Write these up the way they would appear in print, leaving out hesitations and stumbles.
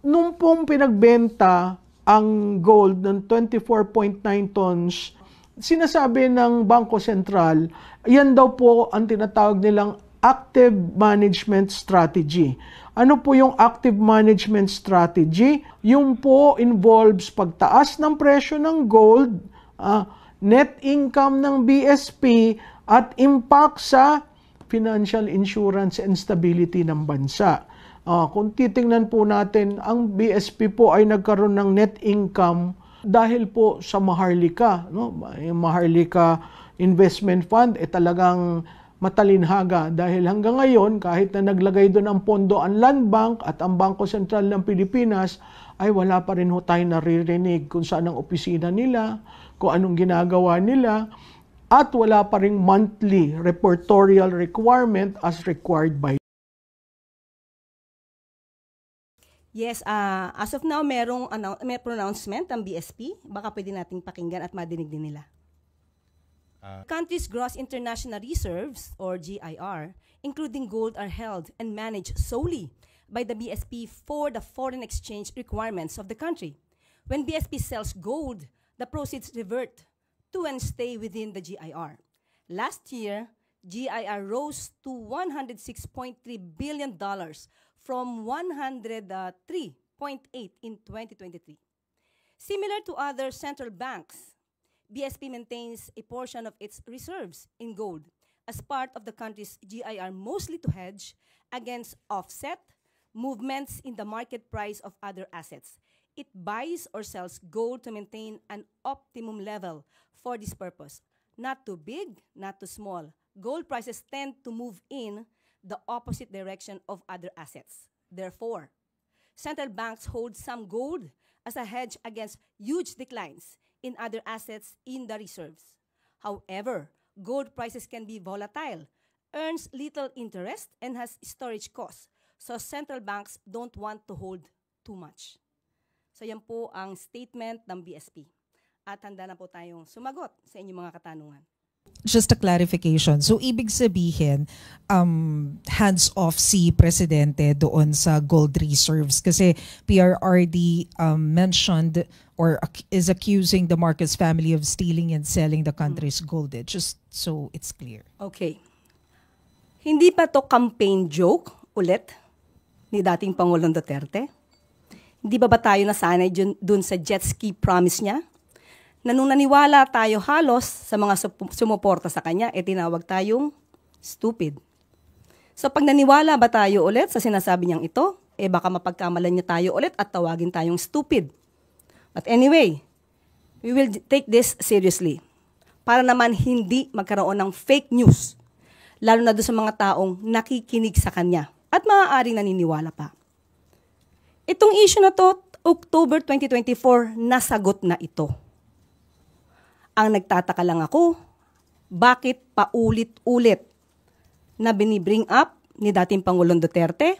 Nung pong pinagbenta ang gold ng 24.9 tons, sinasabi ng Bangko Sentral, yan daw po ang tinatawag nilang active management strategy. Ano po yung active management strategy? Yung po involves pagtaas ng presyo ng gold, net income ng BSP, at impact sa financial insurance and stability ng bansa. Kung titingnan po natin, ang BSP po ay nagkaroon ng net income dahil po sa Maharlika. Yung Maharlika Investment Fund talagang matalinhaga dahil hanggang ngayon, kahit na naglagay doon ang pondo ang Land Bank at ang Bangko Sentral ng Pilipinas, ay wala pa rin tayo naririnig kung saan ang opisina nila, kung anong ginagawa nila, at wala pa ring monthly reportorial requirement as required by. Yes, as of now, may pronouncement ang BSP. Baka pwede nating pakinggan at madinig din nila. Country's gross international reserves, or GIR, including gold, are held and managed solely by the BSP for the foreign exchange requirements of the country. When BSP sells gold, the proceeds revert to and stay within the GIR. Last year, GIR rose to $106.3 billion from 103.8 in 2023. Similar to other central banks, BSP maintains a portion of its reserves in gold as part of the country's GIR, mostly to hedge against offset movements in the market price of other assets. It buys or sells gold to maintain an optimum level for this purpose. Not too big, not too small. Gold prices tend to move in the opposite direction of other assets. Therefore, central banks hold some gold as a hedge against huge declines in other assets in the reserves. However, gold prices can be volatile, earns little interest, and has storage costs. So central banks don't want to hold too much. So yan po ang statement ng BSP. At handa na po tayong sumagot sa inyong mga katanungan. Just a clarification. So, ibig sabihin, hands-off si Presidente doon sa gold reserves kasi PRRD mentioned or is accusing the Marcos family of stealing and selling the country's gold. Just so it's clear. Okay. Hindi pa to campaign joke ulit ni dating Pangulong Duterte? Hindi ba tayo nasanay dun sa jet ski promise niya? Na nung naniwala tayo halos sa mga sumuporta sa kanya, tinawag tayong stupid. So pag naniwala ba tayo ulit sa sinasabi niyang ito, baka mapagkamalan niya tayo ulit at tawagin tayong stupid. But anyway, we will take this seriously. Para naman hindi magkaroon ng fake news, lalo na doon sa mga taong nakikinig sa kanya at maaaring naniniwala pa. Itong issue na to, October 2024, nasagot na ito. Ang nagtataka lang ako, bakit paulit-ulit na binibring up ni dating Pangulong Duterte?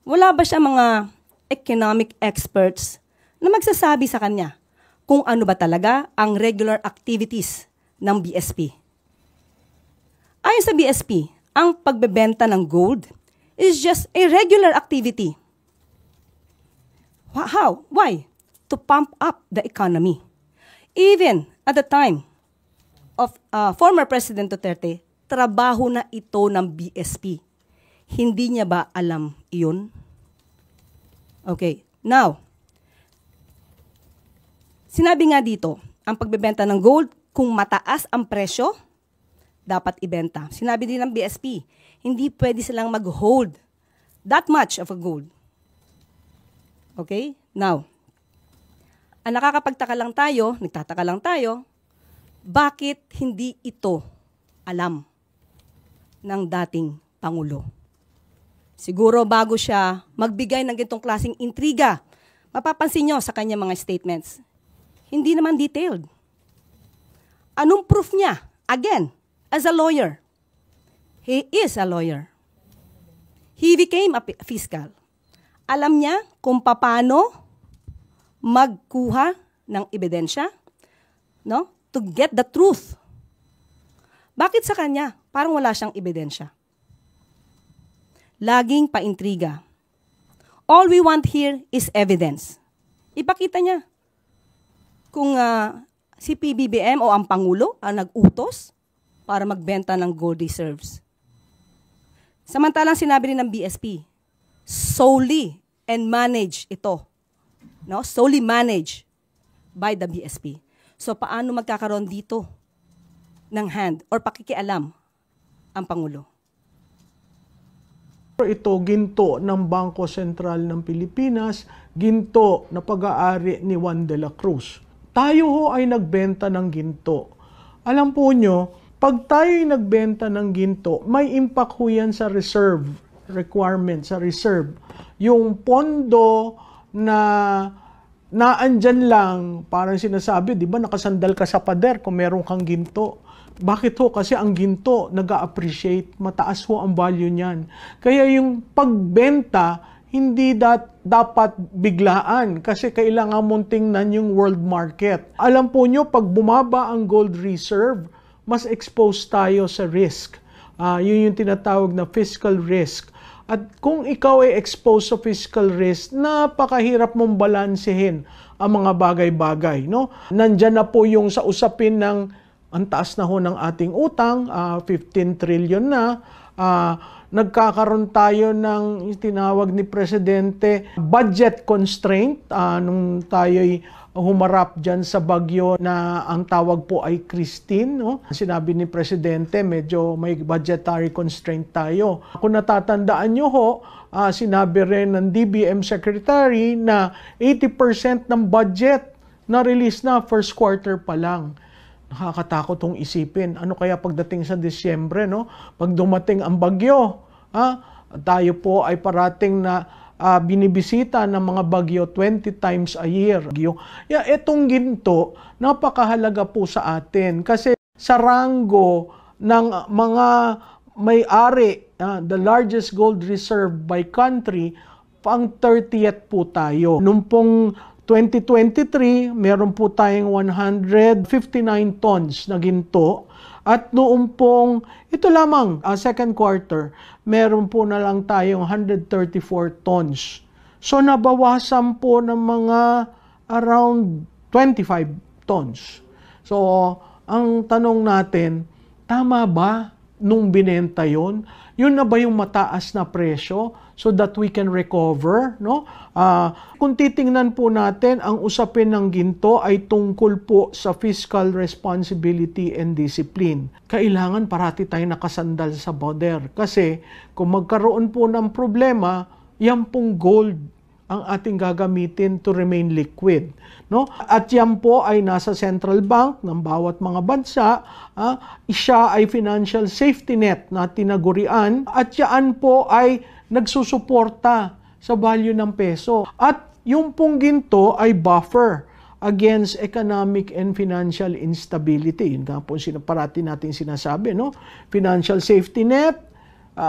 Wala ba siya mga economic experts na magsasabi sa kanya kung ano ba talaga ang regular activities ng BSP? Ayon sa BSP, ang pagbebenta ng gold is just a regular activity. How? Why? To pump up the economy. Even at the time of former President Duterte, trabaho na ito ng BSP. Hindi niya ba alam iyon? Okay, now, sinabi nga dito, ang pagbebenta ng gold, kung mataas ang presyo, dapat ibenta. Sinabi din ng BSP, hindi pwede silang mag-hold that much of a gold. Okay, now, ang nagtataka lang tayo, bakit hindi ito alam ng dating Pangulo? Siguro bago siya magbigay ng ganitong klaseng intriga, mapapansin nyo sa kanya mga statements, hindi naman detailed. Anong proof niya? Again, as a lawyer. He is a lawyer. He became a fiscal. Alam niya kung paano magkuha ng ebidensya, no? To get the truth. Bakit sa kanya? Parang wala siyang ebidensya. Laging paintriga. All we want here is evidence. Ipakita niya kung si PBBM o ang Pangulo ang nag-utos para magbenta ng gold reserves. Samantalang sinabi rin ng BSP, solely and manage ito. No? Solely managed by the BSP. So paano magkakaroon dito ng hand or pakikialam ang Pangulo? Ito ginto ng Bangko Sentral ng Pilipinas, ginto na pag-aari ni Juan de la Cruz. Tayo ho ay nagbenta ng ginto. Alam po nyo, pag tayo ay nagbenta ng ginto, may impact ho yan sa reserve, requirement sa reserve. Yung pondo na naandyan lang, parang sinasabi, di ba nakasandal ka sa pader kung meron kang ginto. Bakit ho? Kasi ang ginto nag-a-appreciate, mataas ho ang value niyan. Kaya yung pagbenta, hindi dapat biglaan kasi kailangan mong tingnan yung world market. Alam po nyo, pag bumaba ang gold reserve, mas exposed tayo sa risk. Yun yung tinatawag na fiscal risk. At kung ikaw ay exposed sa fiscal risk, napakahirap mong balansehin ang mga bagay-bagay. No? Nandyan na po yung sa usapin ng ang taas na ho ng ating utang, 15 trillion na. Nagkakaroon tayo ng tinawag ni Presidente budget constraint nung tayo'y humarap dyan sa bagyo na ang tawag po ay Christine. No? Sinabi ni Presidente, medyo may budgetary constraint tayo. Kung natatandaan nyo ho, sinabi rin ng DBM Secretary na 80% ng budget na release na first quarter pa lang. Nakakatakot tong isipin. Ano kaya pagdating sa Disyembre, no? Pag dumating ang bagyo, tayo po ay parating na binibisita ng mga bagyo 20 times a year. Itong ginto, napakahalaga po sa atin kasi sa ranggo ng mga may-ari, the largest gold reserve by country, pang 30th po tayo. Nung pong 2023, meron po tayong 159 tons na ginto. At noong pong, ito lamang, second quarter, meron po na lang tayong 134 tons. So nabawasan po ng mga around 25 tons. So ang tanong natin, tama ba nung binenta yon? Yun na ba yung mataas na presyo so that we can recover? No? Kung titingnan po natin, ang usapin ng ginto ay tungkol po sa fiscal responsibility and discipline. Kailangan parati tayo nakasandal sa border. Kasi kung magkaroon po ng problema, yan pong gold ang ating gagamitin to remain liquid. No? At yan po ay nasa central bank ng bawat mga bansa. Siya ay financial safety net na tinagurian at yan po ay nagsusuporta sa value ng peso. At yung pong ginto ay buffer against economic and financial instability. Yun nga po parati natin sinasabi. No? Financial safety net,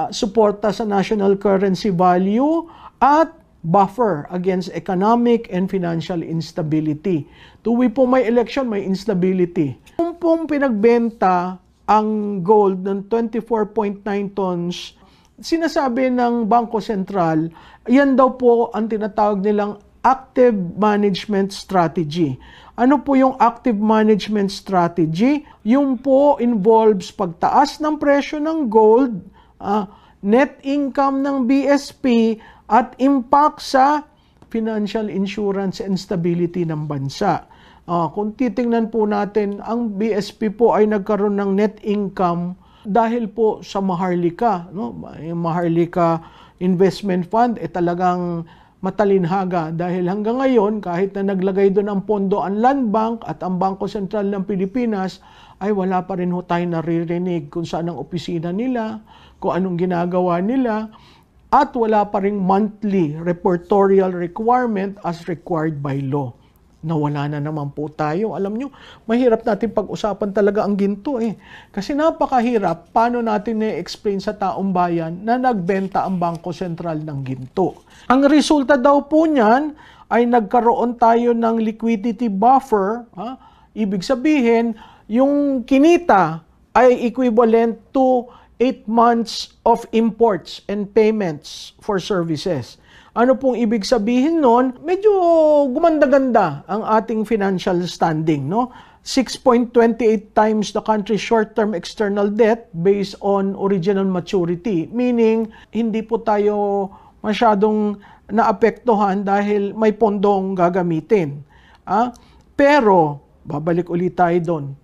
suporta sa national currency value, at buffer against economic and financial instability. Tuwi po may election, may instability. Kung pong pinagbenta ang gold ng 24.9 tons, sinasabi ng Bangko Sentral, yan daw po ang tinatawag nilang active management strategy. Ano po yung active management strategy? Yung po involves pagtaas ng presyo ng gold, net income ng BSP, at impact sa financial insurance and stability ng bansa. Kung titingnan po natin, ang BSP po ay nagkaroon ng net income dahil po sa Maharlika. No? Yung Maharlika Investment Fund talagang matalinhaga dahil hanggang ngayon, kahit na naglagay doon ang pondo ang Land Bank at ang Bangko Sentral ng Pilipinas, ay wala pa rin ho tayo naririnig kung saan ang opisina nila, kung anong ginagawa nila, at wala pa ring monthly reportorial requirement as required by law. Nawala na naman po tayo. Alam nyo, mahirap natin pag-usapan talaga ang ginto eh. Kasi napakahirap paano natin i-explain sa taong bayan na nagbenta ang Bangko Sentral ng ginto. Ang resulta daw po niyan ay nagkaroon tayo ng liquidity buffer. Ibig sabihin, yung kinita ay equivalent to 8 months of imports and payments for services. Ano pong ibig sabihin nun? Medyo gumanda-ganda ang ating financial standing, no? 6.28 times the country's short-term external debt based on original maturity. Meaning, hindi po tayo masyadong naapektuhan dahil may pondong gagamitin. Pero, babalik ulit tayo doon.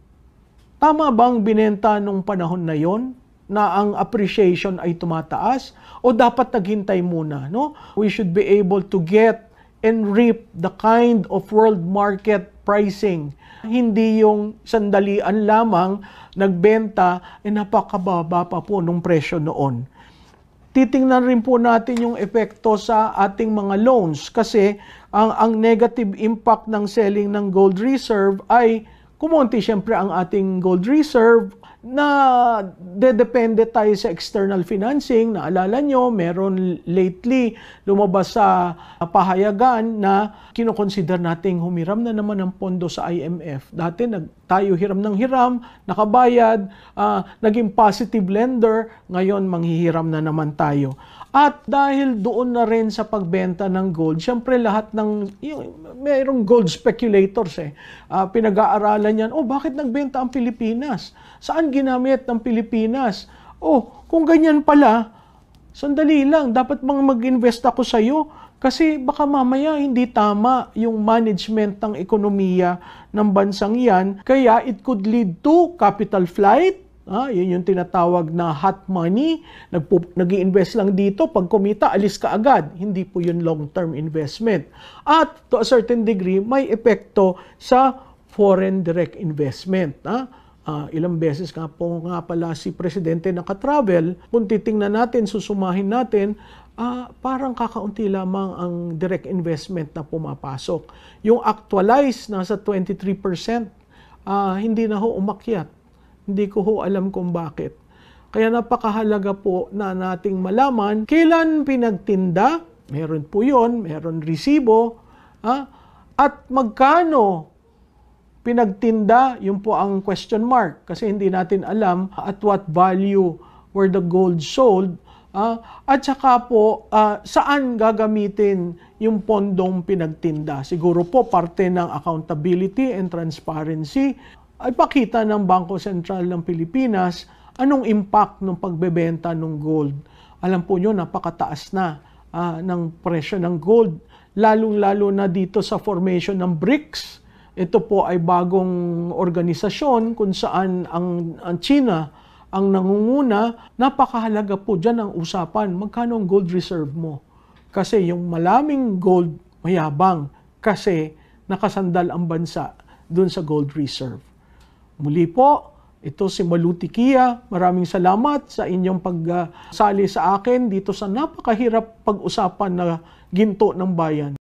Tama bang binenta nung panahon na yon na ang appreciation ay tumataas? O dapat naghintay muna, no? We should be able to get and reap the kind of world market pricing. Hindi yung sandalian lamang nagbenta, napakababa pa po nung presyo noon. Titingnan rin po natin yung epekto sa ating mga loans kasi ang negative impact ng selling ng gold reserve ay kumonti siyempre ang ating gold reserve na dedepende tayo sa external financing. Naalala nyo, meron lately lumabas sa pahayagan na kinoconsider nating humiram na naman ng pondo sa IMF. Dati tayo hiram ng hiram, nakabayad, naging positive lender, ngayon manghihiram na naman tayo. At dahil doon na rin sa pagbenta ng gold, siyempre lahat ng, mayroong gold speculators pinag-aaralan yan, bakit nagbenta ang Pilipinas? Saan ginamit ng Pilipinas? Kung ganyan pala, sandali lang, dapat bang mag-invest ako sa iyo? Kasi baka mamaya hindi tama yung management ng ekonomiya ng bansang yan, kaya it could lead to capital flight. Yun yung tinatawag na hot money. Nag-i-invest lang dito, pag kumita, alis ka agad. Hindi po yun long-term investment. At to a certain degree, may epekto sa foreign direct investment. Ilang beses nga pala si Presidente nakatravel, kung titingnan natin, susumahin natin, parang kakaunti lamang ang direct investment na pumapasok. Yung actualized, nasa 23%, hindi na ho umakyat. Hindi ko ho alam kung bakit. Kaya napakahalaga po na nating malaman kailan pinagtinda, meron po yun, meron resibo, at magkano pinagtinda, yun po ang question mark. Kasi hindi natin alam at what value were the gold sold, at saka po saan gagamitin yung pondong pinagtinda. Siguro po parte ng accountability and transparency ay pakita ng Bangko Sentral ng Pilipinas anong impact ng pagbebenta ng gold. Alam po nyo, napakataas na ng presyo ng gold, lalong-lalo na dito sa formation ng BRICS. Ito po ay bagong organisasyon kung saan ang China ang nangunguna. Napakahalaga po dyan ang usapan, magkano ang gold reserve mo? Kasi yung malaming gold, mayabang kasi nakasandal ang bansa dun sa gold reserve. Muli po, ito si Maluti Kia. Maraming salamat sa inyong pagsali sa akin dito sa napakahirap pag-usapan na ginto ng bayan.